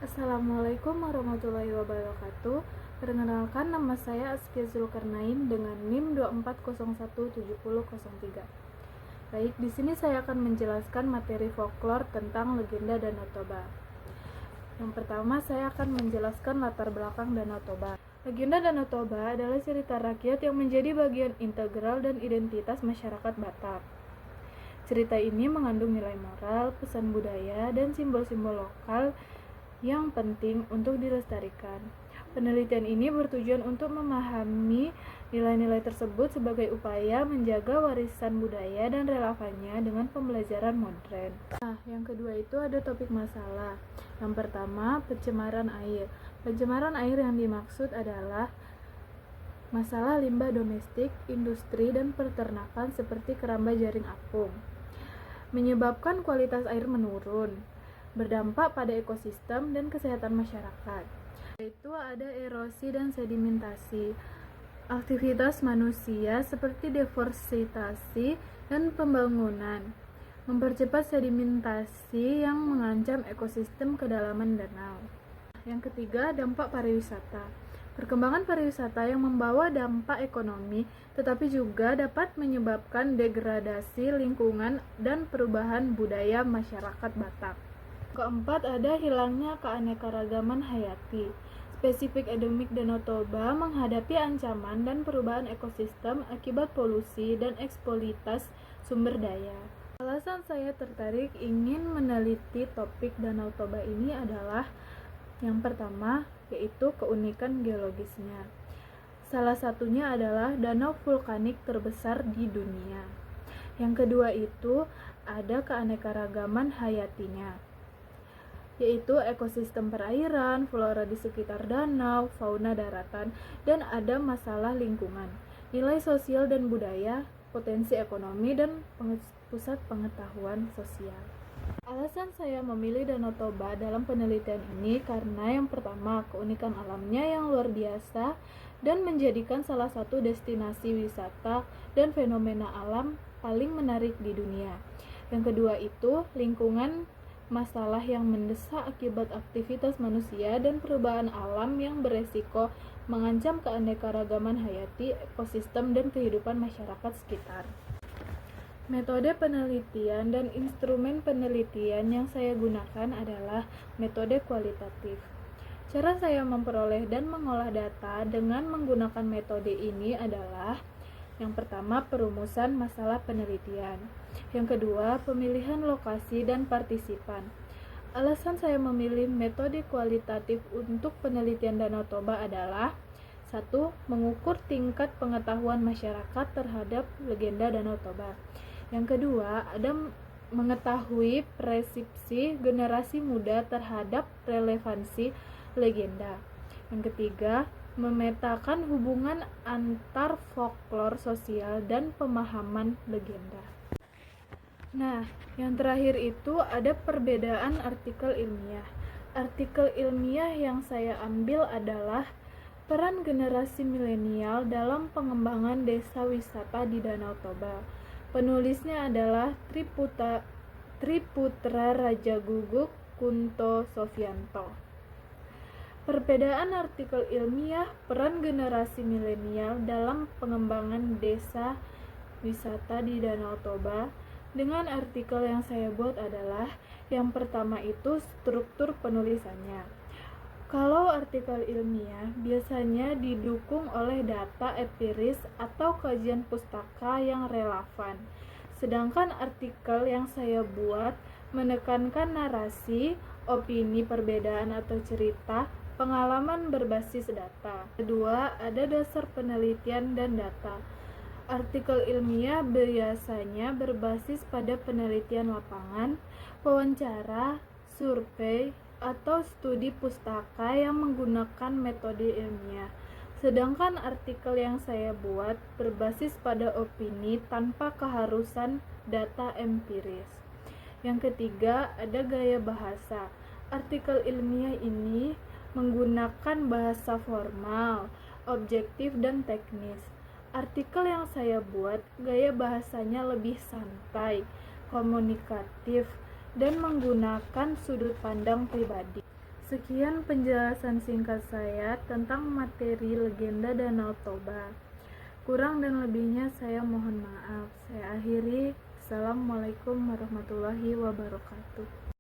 Assalamualaikum warahmatullahi wabarakatuh. Perkenalkan, nama saya Askia Zulkarnain dengan NIM 24017003. Baik, di sini saya akan menjelaskan materi folklor tentang legenda Danau Toba. Yang pertama, saya akan menjelaskan latar belakang Danau Toba. Legenda Danau Toba adalah cerita rakyat yang menjadi bagian integral dan identitas masyarakat Batak. Cerita ini mengandung nilai moral, pesan budaya, dan simbol-simbol lokal yang penting untuk dilestarikan. Penelitian ini bertujuan untuk memahami nilai-nilai tersebut sebagai upaya menjaga warisan budaya dan relevannya dengan pembelajaran modern. Nah, yang kedua itu ada topik masalah. Yang pertama, pencemaran air. Pencemaran air yang dimaksud adalah masalah limbah domestik, industri, dan peternakan seperti keramba jaring apung. Menyebabkan kualitas air menurun, berdampak pada ekosistem dan kesehatan masyarakat. Yaitu ada erosi dan sedimentasi. Aktivitas manusia seperti deforestasi dan pembangunan mempercepat sedimentasi yang mengancam ekosistem kedalaman danau. Yang ketiga, dampak pariwisata. Perkembangan pariwisata yang membawa dampak ekonomi, tetapi juga dapat menyebabkan degradasi lingkungan dan perubahan budaya masyarakat Batak. Keempat, ada hilangnya keanekaragaman hayati. Spesifik endemik Danau Toba menghadapi ancaman dan perubahan ekosistem akibat polusi dan eksploitasi sumber daya. Alasan saya tertarik ingin meneliti topik Danau Toba ini adalah yang pertama, yaitu keunikan geologisnya. Salah satunya adalah danau vulkanik terbesar di dunia. Yang kedua itu ada keanekaragaman hayatinya, yaitu ekosistem perairan, flora di sekitar danau, fauna daratan, dan ada masalah lingkungan, nilai sosial dan budaya, potensi ekonomi, dan pusat pengetahuan sosial. Alasan saya memilih Danau Toba dalam penelitian ini karena yang pertama, keunikan alamnya yang luar biasa dan menjadikan salah satu destinasi wisata dan fenomena alam paling menarik di dunia. Yang kedua itu lingkungan, masalah yang mendesak akibat aktivitas manusia dan perubahan alam yang beresiko mengancam keanekaragaman hayati, ekosistem, dan kehidupan masyarakat sekitar. Metode penelitian dan instrumen penelitian yang saya gunakan adalah metode kualitatif. Cara saya memperoleh dan mengolah data dengan menggunakan metode ini adalah yang pertama, perumusan masalah penelitian. Yang kedua, pemilihan lokasi dan partisipan. Alasan saya memilih metode kualitatif untuk penelitian Danau Toba adalah 1. Mengukur tingkat pengetahuan masyarakat terhadap legenda Danau Toba. Yang kedua, ada mengetahui persepsi generasi muda terhadap relevansi legenda. Yang ketiga, memetakan hubungan antar folklor sosial dan pemahaman legenda. Nah, yang terakhir itu ada perbedaan artikel ilmiah. Artikel ilmiah yang saya ambil adalah peran generasi milenial dalam pengembangan desa wisata di Danau Toba. Penulisnya adalah Triputra Raja Guguk Kunto Sofianto. Perbedaan artikel ilmiah peran generasi milenial dalam pengembangan desa wisata di Danau Toba dengan artikel yang saya buat adalah yang pertama itu struktur penulisannya. Kalau artikel ilmiah biasanya didukung oleh data empiris atau kajian pustaka yang relevan. Sedangkan artikel yang saya buat menekankan narasi, opini, perbedaan atau cerita, pengalaman berbasis data. Kedua, ada dasar penelitian dan data. Artikel ilmiah biasanya berbasis pada penelitian lapangan, wawancara, survei, atau studi pustaka yang menggunakan metode ilmiah. Sedangkan artikel yang saya buat berbasis pada opini tanpa keharusan data empiris. Yang ketiga, ada gaya bahasa. Artikel ilmiah ini menggunakan bahasa formal, objektif, dan teknis. Artikel yang saya buat gaya bahasanya lebih santai, komunikatif, dan menggunakan sudut pandang pribadi. Sekian penjelasan singkat saya tentang materi legenda Danau Toba. Kurang dan lebihnya saya mohon maaf. Saya akhiri. Assalamualaikum warahmatullahi wabarakatuh.